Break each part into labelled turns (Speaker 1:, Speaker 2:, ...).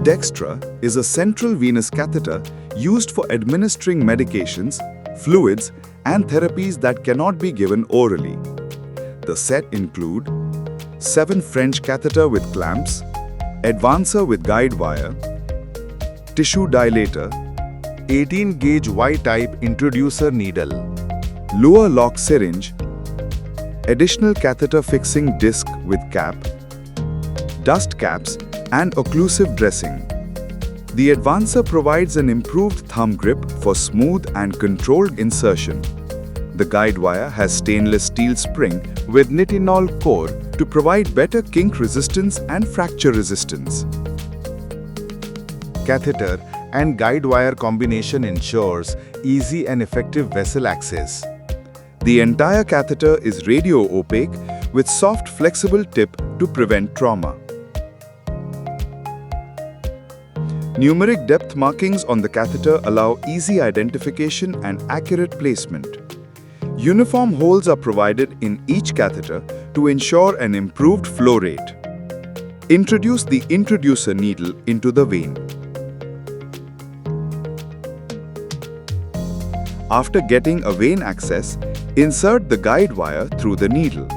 Speaker 1: Dextra is a central venous catheter used for administering medications, fluids, and therapies that cannot be given orally. The set include 7 French catheter with clamps, advancer with guide wire, tissue dilator,
Speaker 2: 18-gauge Y-type introducer needle,
Speaker 1: lower lock syringe, additional catheter fixing disc with cap, dust caps, and occlusive dressing. The advancer provides an improved thumb grip for smooth and controlled insertion. The guide wire has stainless steel spring with nitinol core to provide better kink resistance and fracture resistance.
Speaker 2: Catheter and guide wire combination ensures easy and effective vessel access.
Speaker 1: The entire catheter is radio-opaque with soft flexible tip to prevent trauma. Numeric depth markings on the catheter allow easy identification and accurate placement. Uniform holes are provided in each catheter to ensure an improved flow rate. Introduce the introducer needle into the vein. After getting a vein access, insert the guide wire through the needle.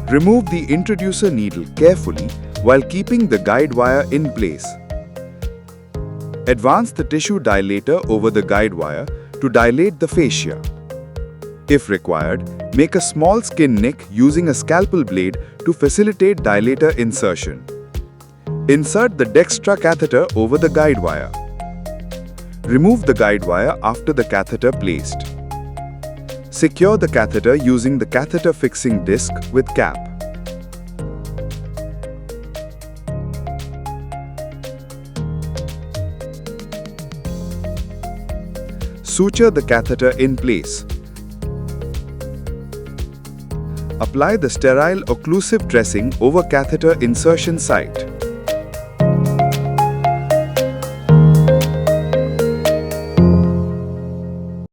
Speaker 1: Remove the introducer needle carefully while keeping the guide wire in place. Advance the tissue dilator over the guide wire to dilate the fascia. If required, make a small skin nick using a scalpel blade to facilitate dilator insertion. Insert the Dextra catheter over the guide wire. Remove the guide wire after the catheter placed. Secure the catheter using the catheter fixing disc with cap. Suture the catheter in place. Apply the sterile occlusive dressing over catheter insertion site.